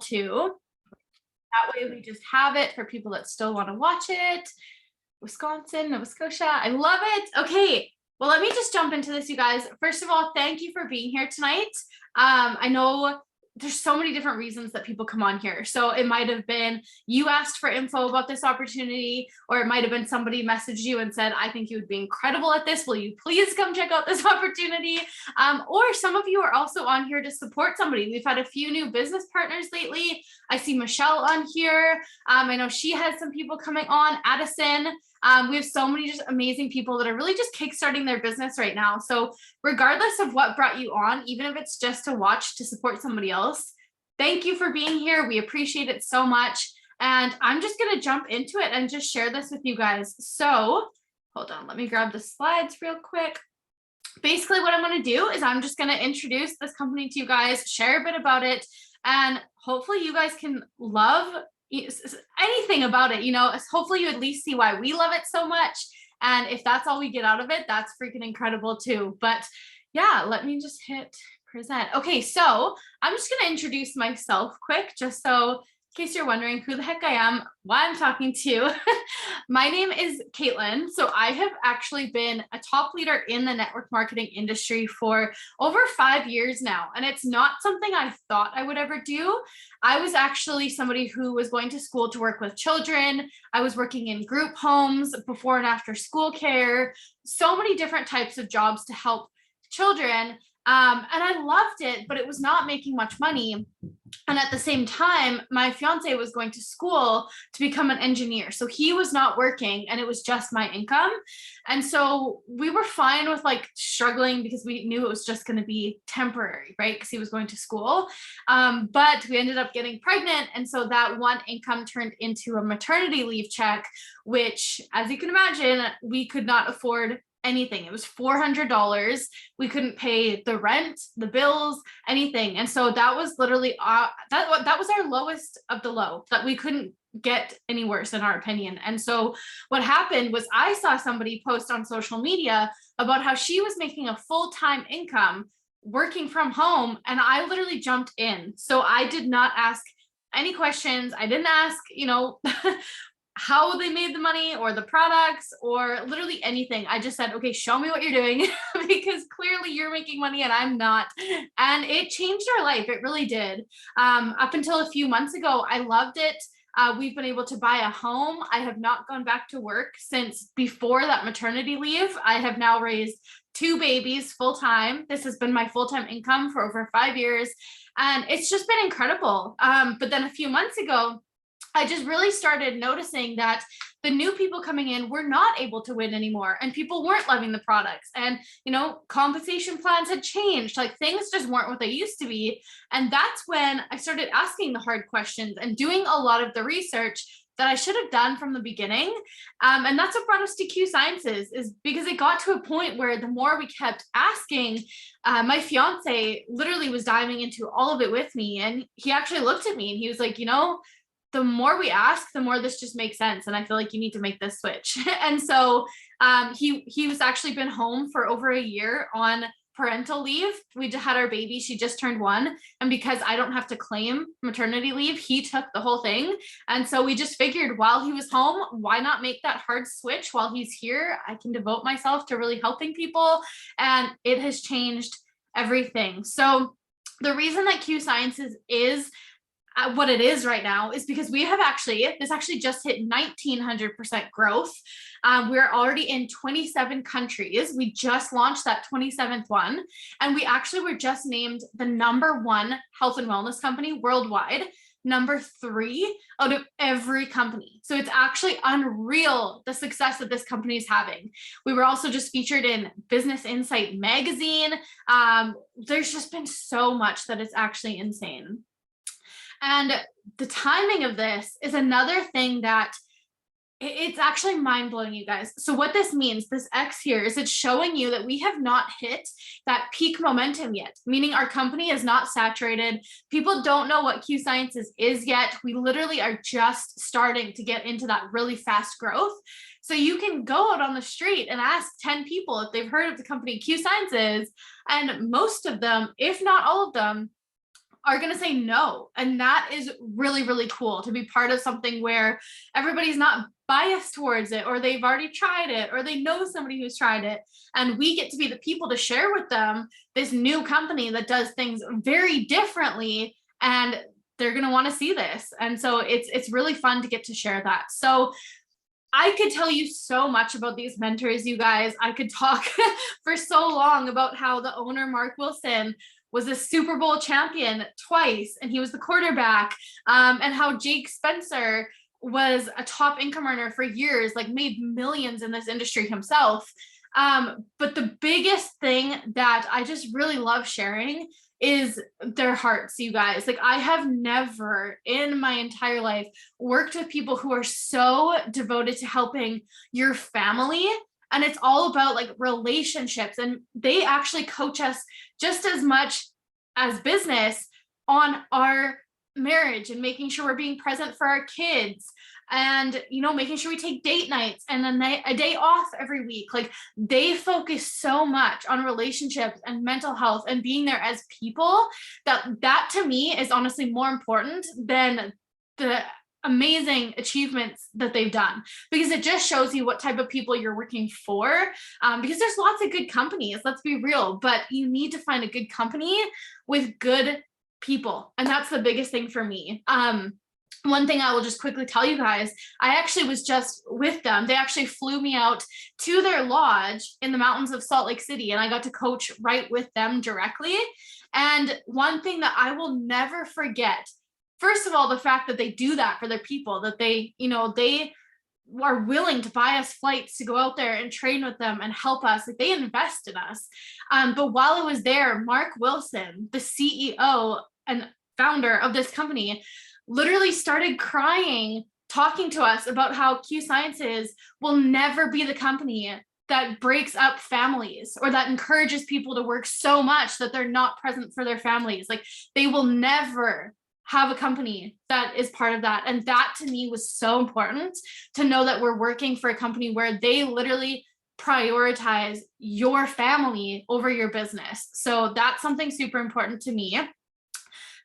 too. That way we just have it for people that still want to watch it. Wisconsin, Nova Scotia. I love it. Okay. Well, let me just jump into this, you guys. First of all, thank you for being here tonight. I know there's so many different reasons that people come on here. So it might have been you asked for info about this opportunity, or it might have been somebody messaged you and said, I think you would be incredible at this. Will you please come check out this opportunity? Or some of you are also on here to support somebody. We've had a few new business partners lately. I see Michelle on here. I know she has some people coming on, Addison. We have so many just amazing people that are really just kickstarting their business right now. So regardless of what brought you on, even if it's just to watch, to support somebody else, thank you for being here. We appreciate it so much. And I'm just going to jump into it and just share this with you guys. So hold on, let me grab the slides real quick. Basically what I'm going to do is I'm just going to introduce this company to you guys, share a bit about it, and hopefully you guys can love anything about it. Hopefully you at least see why we love it so much. And if that's all we get out of it, that's freaking incredible too. But yeah, let me just hit present. Okay, so I'm just going to introduce myself quick, just so in case you're wondering who the heck I am, why I'm talking to. My name is Kaitlyn. So I have actually been a top leader in the network marketing industry for over 5 years now. And it's not something I thought I would ever do. I was actually somebody who was going to school to work with children. I was working in group homes, before and after school care, so many different types of jobs to help children. And I loved it, but it was not making much money. And at the same time, my fiance was going to school to become an engineer. So he was not working and it was just my income. And so we were fine with struggling because we knew it was just going to be temporary, right? Because he was going to school. But we ended up getting pregnant. And so that one income turned into a maternity leave check, which, as you can imagine, we could not afford anything. It was $400. We couldn't pay the rent, the bills, anything. And so that was literally that was our lowest of the low, that we couldn't get any worse in our opinion. And so what happened was I saw somebody post on social media about how she was making a full-time income working from home, and I literally jumped in. So I did not ask any questions. I didn't ask, how they made the money or the products or literally anything. I just said, okay, show me what you're doing because clearly you're making money and I'm not. And it changed our life. It really did. Up until a few months ago, I loved it. We've been able to buy a home. I have not gone back to work since before that maternity leave. I have now raised 2 babies full time. This has been my full-time income for over 5 years. And it's just been incredible. But then a few months ago, I just really started noticing that the new people coming in were not able to win anymore, and people weren't loving the products, and compensation plans had changed. Things just weren't what they used to be. And that's when I started asking the hard questions and doing a lot of the research that I should have done from the beginning. And that's what brought us to Q Sciences, is because it got to a point where the more we kept asking, my fiance literally was diving into all of it with me. And he actually looked at me and he was like, the more we ask, the more this just makes sense. And I feel like you need to make this switch. And so he was actually been home for over a year on parental leave. We had our baby. She just turned 1. And because I don't have to claim maternity leave, he took the whole thing. And so we just figured while he was home, why not make that hard switch while he's here? I can devote myself to really helping people. And it has changed everything. So the reason that Q Sciences is what it is right now is because this actually just hit 1900% growth. We're already in 27 countries. We just launched that 27th one. And we actually were just named the #1 health and wellness company worldwide, #3 out of every company. So it's actually unreal the success that this company is having. We were also just featured in Business Insight magazine. There's just been so much that it's actually insane. And the timing of this is another thing that it's actually mind-blowing, you guys. So what this means, this X here, is it's showing you that we have not hit that peak momentum yet, meaning our company is not saturated. People don't know what Q Sciences is yet. We literally are just starting to get into that really fast growth. So you can go out on the street and ask 10 people if they've heard of the company Q Sciences, and most of them, if not all of them, are going to say no. And that is really, really cool to be part of something where everybody's not biased towards it, or they've already tried it, or they know somebody who's tried it. And we get to be the people to share with them this new company that does things very differently. And they're going to want to see this. And so it's really fun to get to share that. So I could tell you so much about these mentors, you guys. I could talk for so long about how the owner, Mark Wilson, was a Super Bowl champion twice, and he was the quarterback, and how Jake Spencer was a top income earner for years, like made millions in this industry himself. But the biggest thing that I just really love sharing is their hearts, you guys. Like, I have never in my entire life worked with people who are so devoted to helping your family. And it's all about like relationships. And they actually coach us just as much as business on our marriage and making sure we're being present for our kids, and making sure we take date nights and a day off every week. Like, they focus so much on relationships and mental health and being there as people, that to me is honestly more important than the amazing achievements that they've done, because it just shows you what type of people you're working for. Because there's lots of good companies, let's be real, but you need to find a good company with good people. And that's the biggest thing for me. One thing I will just quickly tell you guys, I actually was just with them. They actually flew me out to their lodge in the mountains of Salt Lake City, and I got to coach right with them directly. And one thing that I will never forget, first of all, the fact that they do that for their people, that they are willing to buy us flights to go out there and train with them and help us. Like, they invest in us. But while I was there, Mark Wilson, the CEO and founder of this company, literally started crying, talking to us about how Q Sciences will never be the company that breaks up families or that encourages people to work so much that they're not present for their families. Like, they will never have a company that is part of that. And that to me was so important, to know that we're working for a company where they literally prioritize your family over your business. So that's something super important to me.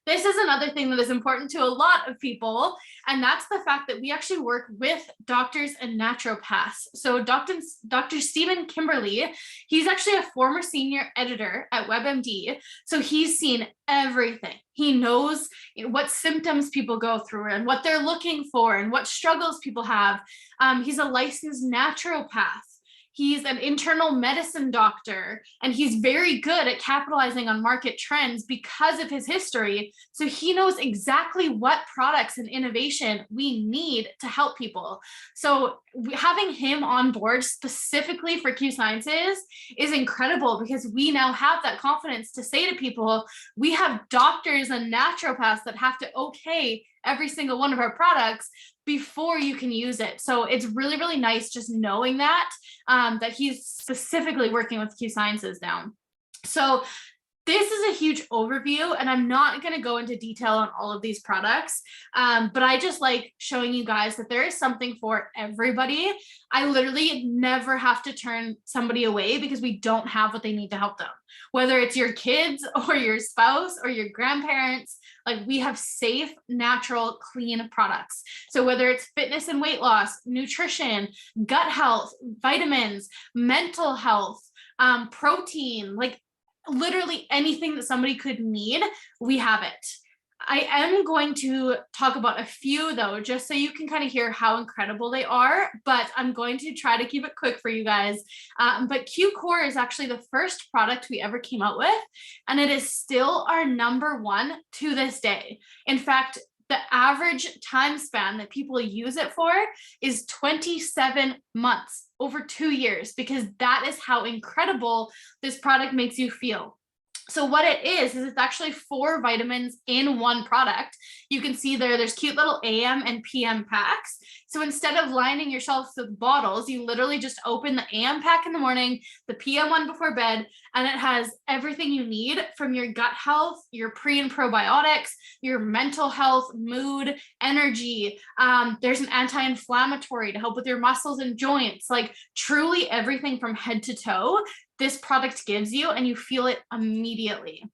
This is another thing that is important to a lot of people, and that's the fact that we actually work with doctors and naturopaths. So Dr. Stephen Kimberly, he's actually a former senior editor at WebMD. So he's seen everything. He knows what symptoms people go through and what they're looking for and what struggles people have. He's a licensed naturopath. He's an internal medicine doctor, and he's very good at capitalizing on market trends because of his history. So he knows exactly what products and innovation we need to help people. So having him on board specifically for Q Sciences is incredible, because we now have that confidence to say to people, we have doctors and naturopaths that have to okay every single one of our products before you can use it. So it's really, really nice just knowing that, that he's specifically working with Q Sciences now. So this is a huge overview, and I'm not going to go into detail on all of these products, but I just like showing you guys that there is something for everybody. I literally never have to turn somebody away because we don't have what they need to help them. Whether it's your kids or your spouse or your grandparents, like, we have safe, natural, clean products. So whether it's fitness and weight loss, nutrition, gut health, vitamins, mental health, protein, like literally anything that somebody could need, we have it. I am going to talk about a few though, just so you can kind of hear how incredible they are, but I'm going to try to keep it quick for you guys. But Q Core is actually the first product we ever came out with, and it is still our number one to this day. In fact, the average time span that people use it for is 27 months, over 2 years, because that is how incredible this product makes you feel. So what it is it's actually 4 vitamins in one product. You can see there's cute little AM and PM packs. So instead of lining your shelves with bottles, you literally just open the AM pack in the morning, the PM one before bed, and it has everything you need from your gut health, your pre and probiotics, your mental health, mood, energy. There's an anti-inflammatory to help with your muscles and joints, like truly everything from head to toe this product gives you, and you feel it immediately.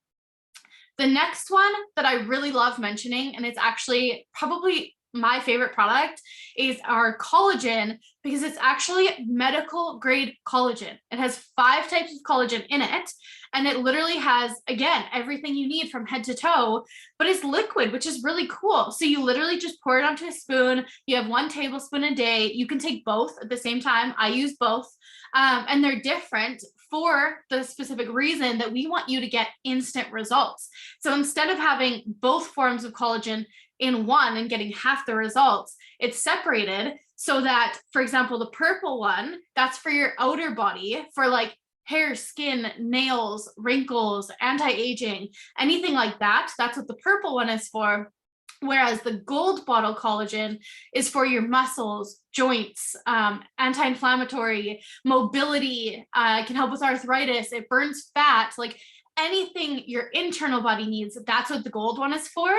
The next one that I really love mentioning, and it's actually probably my favorite product, is our collagen, because it's actually medical grade collagen. It has 5 types of collagen in it, and it literally has, again, everything you need from head to toe, but it's liquid, which is really cool. So you literally just pour it onto a spoon. You have 1 tablespoon a day. You can take both at the same time. I use both, and they're different for the specific reason that we want you to get instant results. So instead of having both forms of collagen in one and getting half the results, it's separated so that, for example, the purple one, that's for your outer body, for like hair, skin, nails, wrinkles, anti-aging, anything like that. That's what the purple one is for. Whereas the gold bottle collagen is for your muscles, joints, anti-inflammatory, mobility, can help with arthritis, it burns fat, like anything your internal body needs. That's what the gold one is for.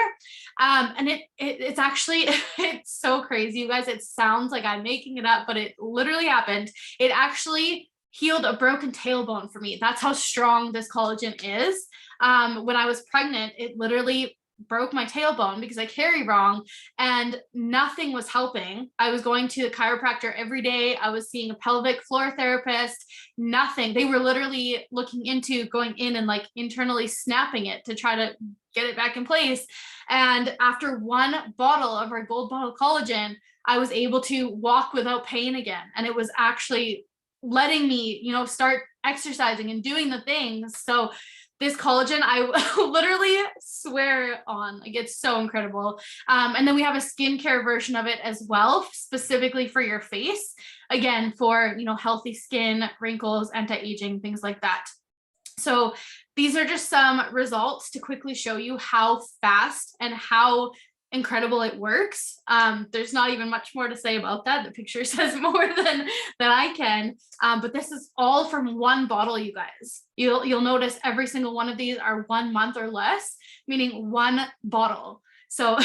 And it's actually, it's so crazy, you guys. It sounds like I'm making it up, but it literally happened. It actually healed a broken tailbone for me. That's how strong this collagen is. When I was pregnant, it literally broke my tailbone because I carry wrong, and nothing was helping. I was going to a chiropractor every day. I was seeing a pelvic floor therapist, nothing. They were literally looking into going in and like internally snapping it to try to get it back in place. And after 1 bottle of our gold bottle collagen, I was able to walk without pain again. And it was actually letting me, start exercising and doing the things. So this collagen, I literally swear on, like, it's so incredible. And then we have a skincare version of it as well, specifically for your face. Again, for, healthy skin, wrinkles, anti-aging, things like that. So these are just some results to quickly show you how fast and how incredible it works. There's not even much more to say about that. The picture says more than I can. But this is all from 1 bottle, you guys. You'll notice every single one of these are 1 month or less, meaning 1 bottle. So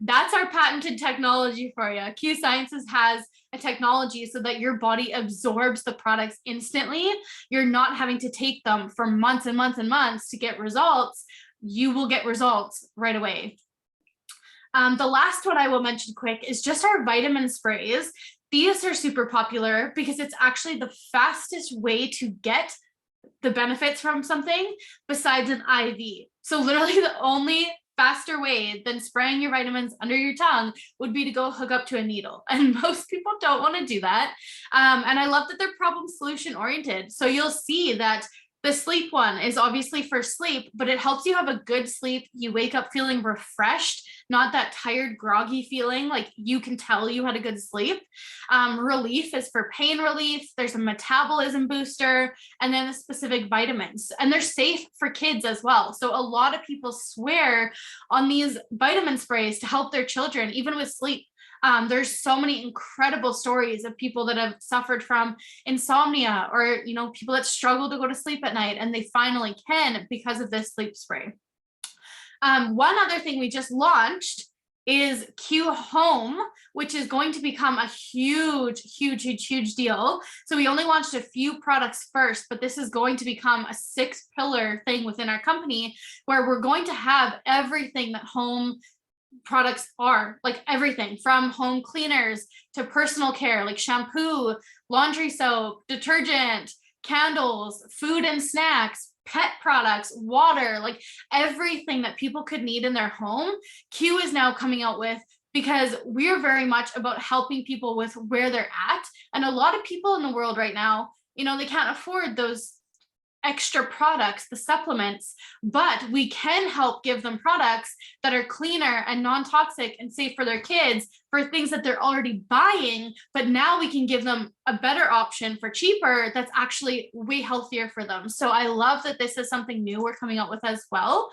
that's our patented technology for you. Q Sciences has a technology so that your body absorbs the products instantly. You're not having to take them for months and months and months to get results. You will get results right away. The last one I will mention quick is just our vitamin sprays. These are super popular because it's actually the fastest way to get the benefits from something besides an IV. So literally the only faster way than spraying your vitamins under your tongue would be to go hook up to a needle. And most people don't want to do that. And I love that they're problem solution oriented. So you'll see that the sleep one is obviously for sleep, but it helps you have a good sleep. You wake up feeling refreshed, not that tired, groggy feeling, like you can tell you had a good sleep. Relief is for pain relief. There's a metabolism booster, and then the specific vitamins. And they're safe for kids as well. So a lot of people swear on these vitamin sprays to help their children, even with sleep. There's so many incredible stories of people that have suffered from insomnia, or, people that struggle to go to sleep at night, and they finally can because of this sleep spray. One other thing we just launched is Q Home, which is going to become a huge, huge, huge, huge deal. So we only launched a few products first, but this is going to become a 6-pillar thing within our company, where we're going to have everything that home products are, like everything from home cleaners to personal care, like shampoo, laundry soap, detergent, candles, food and snacks, pet products, water, like everything that people could need in their home. Q is now coming out with, because we're very much about helping people with where they're at. And a lot of people in the world right now, they can't afford those extra products, the supplements, but we can help give them products that are cleaner and non-toxic and safe for their kids, for things that they're already buying. But now we can give them a better option for cheaper that's actually way healthier for them. So I love that this is something new we're coming out with as well.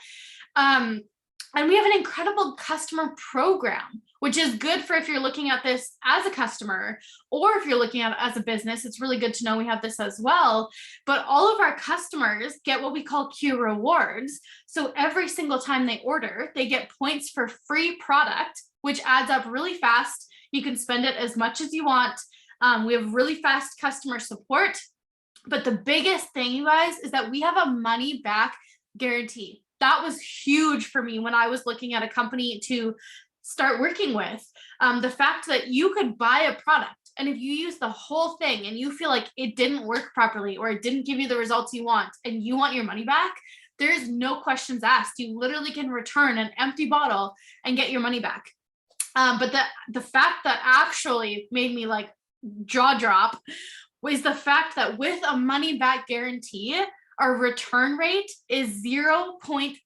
And we have an incredible customer program, which is good for if you're looking at this as a customer, or if you're looking at it as a business. It's really good to know we have this as well. But all of our customers get what we call Q rewards. So every single time they order, they get points for free product, which adds up really fast. You can spend it as much as you want. We have really fast customer support. But the biggest thing, you guys, is that we have a money back guarantee. that was huge for me when I was looking at a company to start working with. The fact that you could buy a product, and if you use the whole thing and you feel like it didn't work properly or it didn't give you the results you want and you want your money back, there's no questions asked. You literally can return an empty bottle and get your money back. But the fact that actually made me like jaw drop was the fact that with a money back guarantee, our return rate is 0.5%,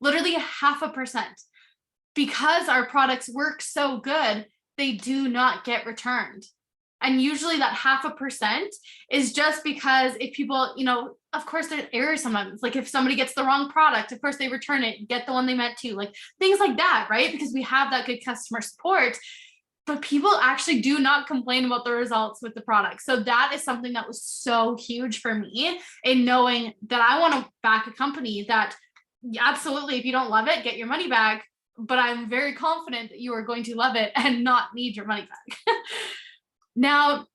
literally 0.5%. Because our products work so good, they do not get returned. And usually that 0.5% is just because if people, of course there's errors sometimes. Like if somebody gets the wrong product, of course they return it, get the one they meant to, like things like that, right? Because we have that good customer support. But people actually do not complain about the results with the product. So that is something that was so huge for me in knowing that I want to back a company that absolutely, if you don't love it, get your money back. But I'm very confident that you are going to love it and not need your money back. Now,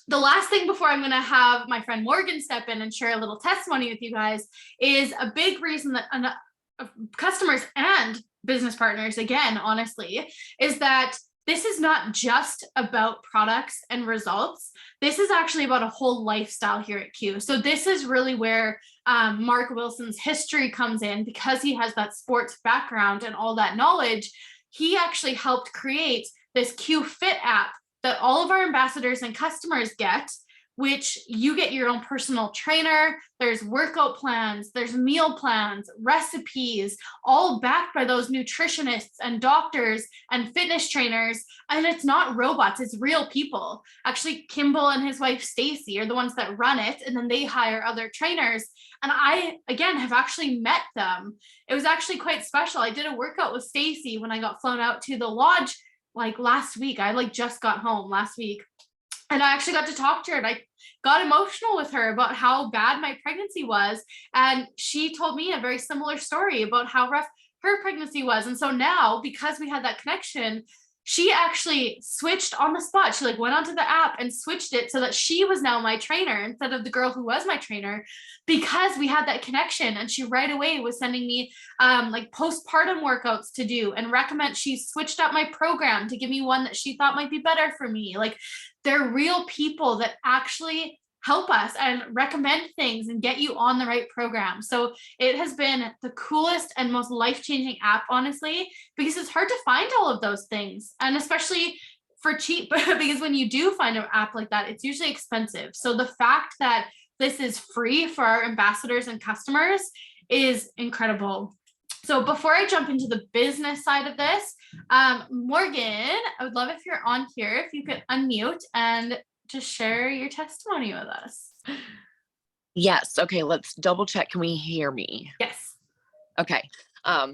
the last thing before I'm going to have my friend Morgan step in and share a little testimony with you guys is a big reason that customers and business partners, again, honestly, is that this is not just about products and results. This is actually about a whole lifestyle here at Q. So this is really where Mark Wilson's history comes in, because he has that sports background and all that knowledge. He actually helped create this Q Fit app that all of our ambassadors and customers get, which you get your own personal trainer. There's workout plans, there's meal plans, recipes, all backed by those nutritionists and doctors and fitness trainers. And it's not robots, it's real people. Actually, Kimball and his wife, Stacy, are the ones that run it. And then they hire other trainers. And I, again, have actually met them. It was actually quite special. I did a workout with Stacy when I got flown out to the lodge like last week. I just got home last week. And I actually got to talk to her, and I got emotional with her about how bad my pregnancy was. And she told me a very similar story about how rough her pregnancy was. And so now, because we had that connection, she actually switched on the spot. She went onto the app and switched it so that she was now my trainer instead of the girl who was my trainer, because we had that connection. And she right away was sending me postpartum workouts to do and recommend. She switched up my program to give me one that she thought might be better for me. They're real people that actually help us and recommend things and get you on the right program. So it has been the coolest and most life-changing app, honestly, because it's hard to find all of those things. And especially for cheap, because when you do find an app like that, it's usually expensive. So the fact that this is free for our ambassadors and customers is incredible. So before I jump into the business side of this, Morgan, I would love if you're on here, if you could unmute and just share your testimony with us. Yes. Okay. Let's double check. Can we hear me? Yes. Okay. All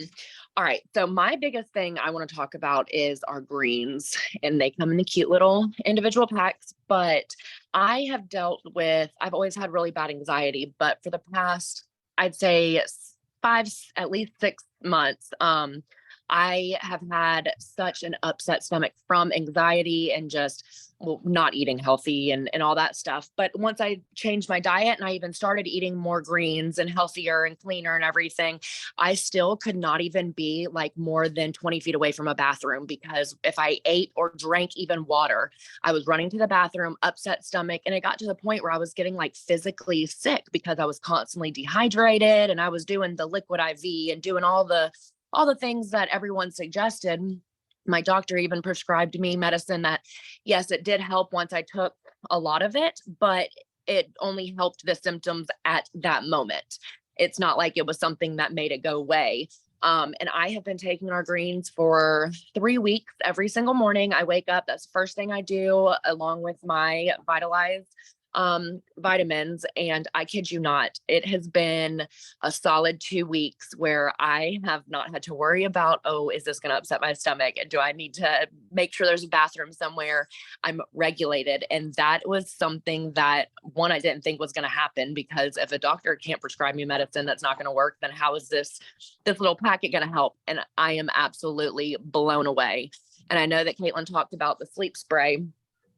right. So my biggest thing I want to talk about is our greens, and they come in the cute little individual packs, but I've always had really bad anxiety, but for the past, I'd say at least 6 months, I have had such an upset stomach from anxiety and just not eating healthy and all that stuff. But once I changed my diet and I even started eating more greens and healthier and cleaner and everything, I still could not even be more than 20 feet away from a bathroom, because if I ate or drank even water, I was running to the bathroom, upset stomach. And it got to the point where I was getting physically sick because I was constantly dehydrated, and I was doing the liquid IV and doing all the things that everyone suggested. My doctor even prescribed me medicine that, yes, it did help once I took a lot of it, but it only helped the symptoms at that moment. It's not like it was something that made it go away. And I have been taking our greens for 3 weeks. Every single morning I wake up, that's the first thing I do, along with my Vitalize vitamins. And I kid you not, it has been a solid 2 weeks where I have not had to worry about, oh, is this going to upset my stomach? Do I need to make sure there's a bathroom somewhere? I'm regulated. And that was something that, one, I didn't think was going to happen, because if a doctor can't prescribe me medicine that's not going to work, then how is this little packet going to help? And I am absolutely blown away. And I know that Kaitlyn talked about the sleep spray.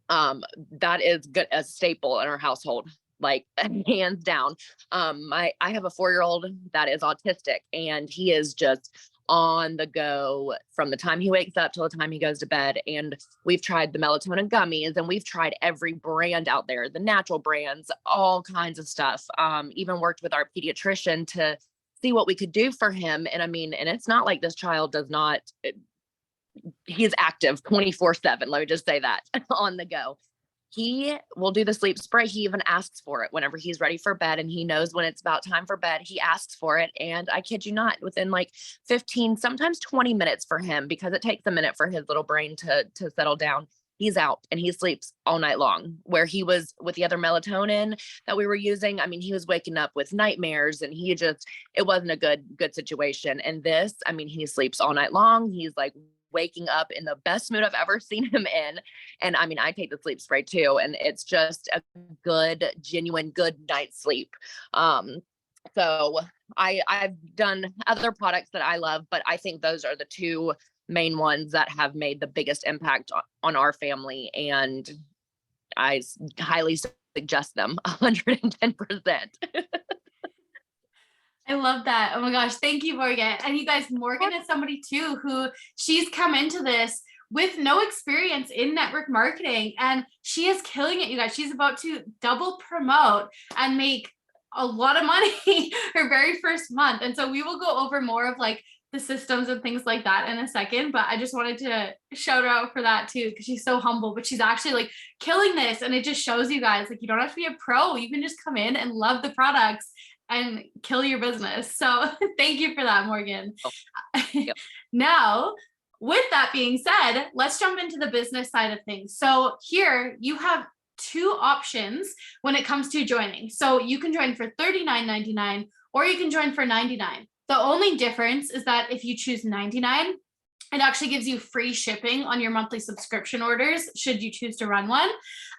That is good, a staple in our household. like hands down. I have a 4-year-old that is autistic, and he is just on the go from the time he wakes up till the time he goes to bed. And we've tried the melatonin gummies, and we've tried every brand out there, the natural brands, all kinds of stuff. Even worked with our pediatrician to see what we could do for him. And I mean, and it's not like this child does not, he's active 24/7. Let me just say that on the go. He will do the sleep spray. He even asks for it whenever he's ready for bed, and he knows when it's about time for bed. He asks for it. And I kid you not, within like 15, sometimes 20 minutes for him, because it takes a minute for his little brain to settle down, he's out and he sleeps all night long. Where he was with the other melatonin that we were using, I mean, he was waking up with nightmares, and it wasn't a good situation. And this, I mean, he sleeps all night long. He's like waking up in the best mood I've ever seen him in. And I mean, I take the sleep spray too, and it's just a good, genuine, good night's sleep. So I've done other products that I love, but I think those are the two main ones that have made the biggest impact on our family. And I highly suggest them 110%. I love that. Oh my gosh. Thank you, Morgan. And you guys, Morgan is somebody too, who she's come into this with no experience in network marketing, and she is killing it, you guys. She's about to double promote and make a lot of money her very first month. And so we will go over more of like the systems and things like that in a second, but I just wanted to shout her out for that too, because she's so humble, but she's actually like killing this. And it just shows you guys, like, you don't have to be a pro. You can just come in and love the products and kill your business. So thank you for that, Morgan. Oh, yep. Now, with that being said, let's jump into the business side of things. So here you have two options when it comes to joining. So you can join for $39.99 or you can join for $99. The only difference is that if you choose $99, it actually gives you free shipping on your monthly subscription orders, should you choose to run one.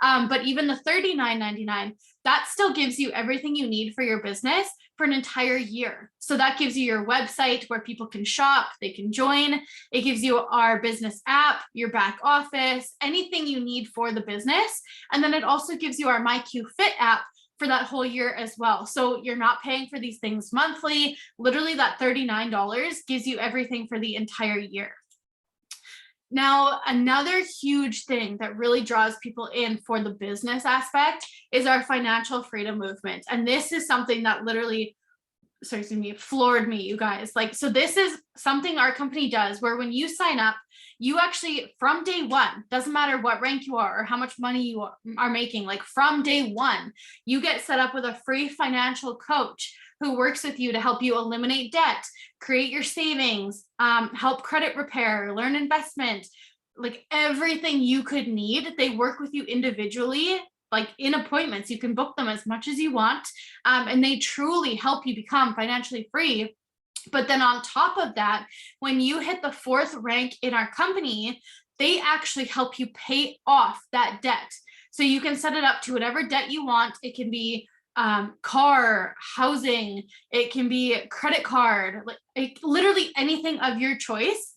But even the $39.99, that still gives you everything you need for your business for an entire year. So that gives you your website where people can shop, they can join. It gives you our business app, your back office, anything you need for the business. And then it also gives you our MyQFit app for that whole year as well. So you're not paying for these things monthly. Literally that $39 gives you everything for the entire year. Now, another huge thing that really draws people in for the business aspect is our financial freedom movement. And this is something that literally, floored me, you guys. Like, so this is something our company does where when you sign up, you actually, from day one, doesn't matter what rank you are or how much money you are making, like from day one, you get set up with a free financial coach who works with you to help you eliminate debt, create your savings, help credit repair, learn investment, like everything you could need. They work with you individually, like in appointments. You can book them as much as you want, and they truly help you become financially free. But then on top of that, when you hit the 4th rank in our company, they actually help you pay off that debt. So you can set it up to whatever debt you want. It can be car, housing, it can be credit card, like literally anything of your choice.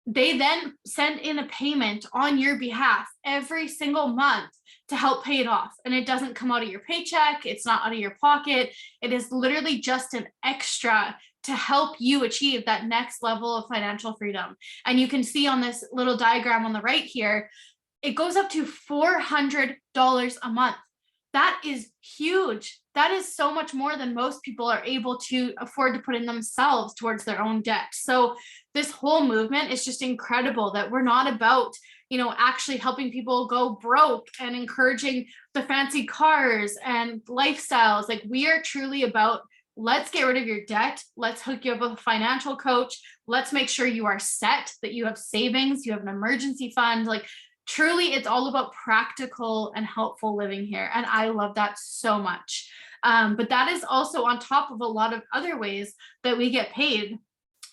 They then send in a payment on your behalf every single month to help pay it off. And it doesn't come out of your paycheck. It's not out of your pocket. It is literally just an extra to help you achieve that next level of financial freedom. And you can see on this little diagram on the right here, it goes up to $400 a month. That is huge. That is so much more than most people are able to afford to put in themselves towards their own debt. So this whole movement is just incredible, that we're not about, actually helping people go broke and encouraging the fancy cars and lifestyles. Like, we are truly about, let's get rid of your debt. Let's hook you up with a financial coach. Let's make sure you are set, that you have savings, you have an emergency fund. Like, truly, it's all about practical and helpful living here. And I love that so much. But that is also on top of a lot of other ways that we get paid.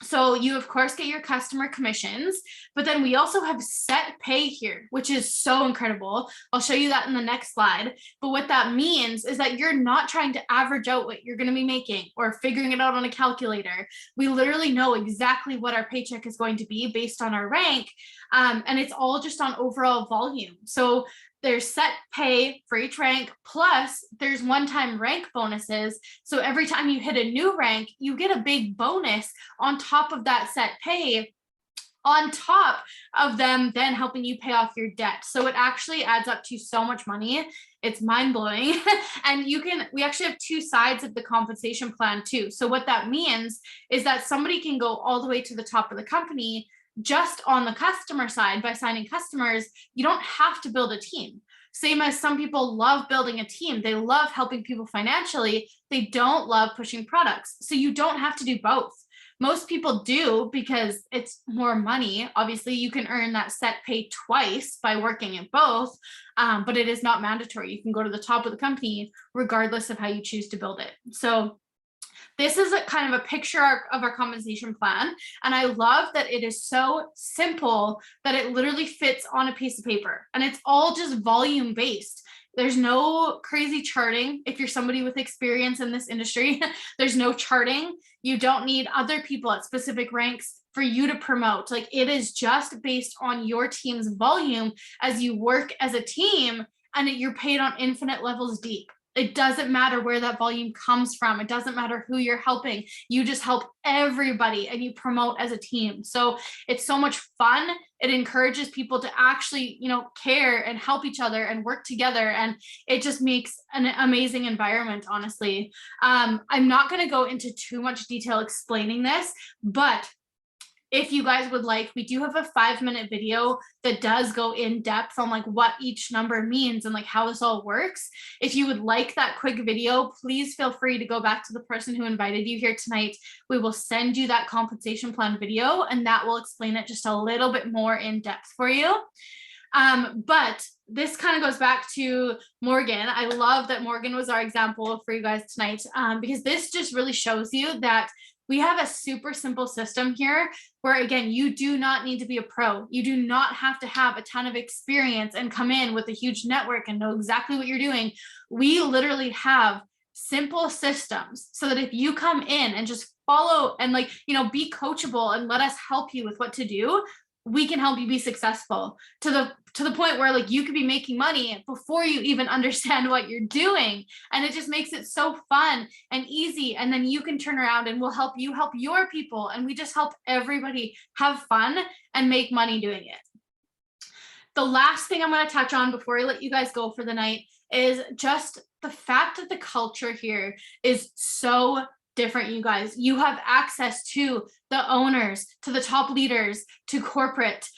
So you, of course, get your customer commissions, but then we also have set pay here, which is so incredible. I'll show you that in the next slide. But what that means is that you're not trying to average out what you're going to be making or figuring it out on a calculator. We literally know exactly what our paycheck is going to be based on our rank. And it's all just on overall volume. So there's set pay for each rank, plus there's one-time rank bonuses. So every time you hit a new rank, you get a big bonus on top of that set pay, on top of them then helping you pay off your debt. So it actually adds up to so much money. It's mind-blowing. And we actually have two sides of the compensation plan too. So what that means is that somebody can go all the way to the top of the company just on the customer side by signing customers. You don't have to build a team. Same as some people love building a team. They love helping people financially. They don't love pushing products. So you don't have to do both. Most people do because it's more money. Obviously, you can earn that set pay twice by working at both, but it is not mandatory. You can go to the top of the company regardless of how you choose to build it. So this is a kind of a picture of our compensation plan. And I love that it is so simple that it literally fits on a piece of paper, and it's all just volume based. There's no crazy charting. If you're somebody with experience in this industry, there's no charting. You don't need other people at specific ranks for you to promote. Like, it is just based on your team's volume as you work as a team, and you're paid on infinite levels deep. It doesn't matter where that volume comes from. It doesn't matter who you're helping. You just help everybody and you promote as a team. So it's so much fun. It encourages people to actually, care and help each other and work together. And it just makes an amazing environment, honestly. I'm not going to go into too much detail explaining this, but if you guys would like, we do have a 5-minute video that does go in depth on like what each number means and like how this all works. If you would like that quick video, please feel free to go back to the person who invited you here tonight. We will send you that compensation plan video, and that will explain it just a little bit more in depth for you. But this kind of goes back to Morgan. I love that Morgan was our example for you guys tonight, because this just really shows you that we have a super simple system here where, again, you do not need to be a pro. You do not have to have a ton of experience and come in with a huge network and know exactly what you're doing. We literally have simple systems so that if you come in and just follow and be coachable and let us help you with what to do, we can help you be successful to the point where you could be making money before you even understand what you're doing. And it just makes it so fun and easy. And then you can turn around and we'll help you help your people. And we just help everybody have fun and make money doing it. The last thing I'm going to touch on before I let you guys go for the night is just the fact that the culture here is so different, you guys. You have access to the owners, to the top leaders, to corporate.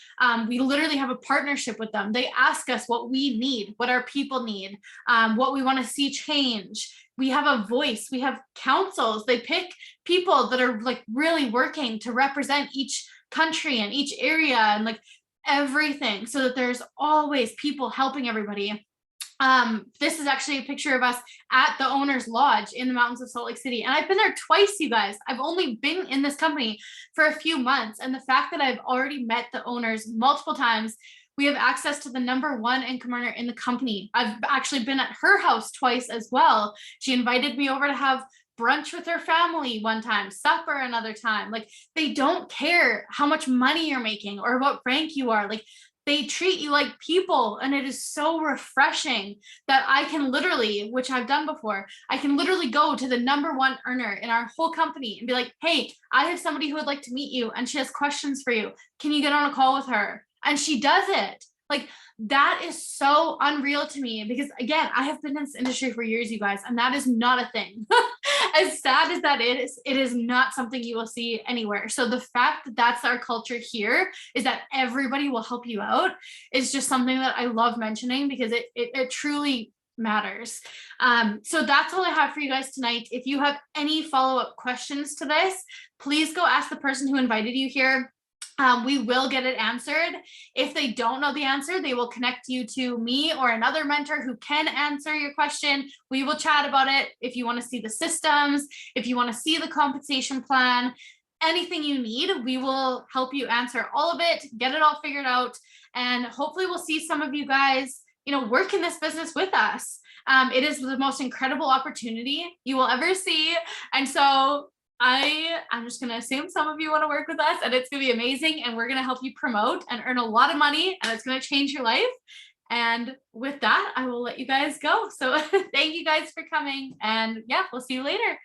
We literally have a partnership with them. They ask us what we need, what our people need, what we want to see change. We have a voice. We have councils. They pick people that are really working to represent each country and each area and everything, so that there's always people helping everybody. This is actually a picture of us at the owner's lodge in the mountains of Salt Lake City. And I've been there twice, you guys. I've only been in this company for a few months. And the fact that I've already met the owners multiple times, we have access to the #1 income earner in the company. I've actually been at her house twice as well. She invited me over to have brunch with her family one time, supper another time. They don't care how much money you're making or what rank you are. They treat you like people, and it is so refreshing that I can literally, which I've done before, I can literally go to the #1 earner in our whole company and be like, hey, I have somebody who would like to meet you and she has questions for you. Can you get on a call with her? And she does it. That is so unreal to me because, again, I have been in this industry for years, you guys, and that is not a thing. As sad as that is, it is not something you will see anywhere. So the fact that that's our culture here, is that everybody will help you out, is just something that I love mentioning because it truly matters. So that's all I have for you guys tonight. If you have any follow-up questions to this, please go ask the person who invited you here. We will get it answered. If they don't know the answer, they will connect you to me or another mentor who can answer your question. We will chat about it. If you want to see the systems, if you want to see the compensation plan, anything you need, we will help you answer all of it, get it all figured out. And hopefully we'll see some of you guys, work in this business with us. It is the most incredible opportunity you will ever see. And so I'm just going to assume some of you want to work with us, and it's going to be amazing. And we're going to help you promote and earn a lot of money, and it's going to change your life. And with that, I will let you guys go. So thank you guys for coming. And yeah, we'll see you later.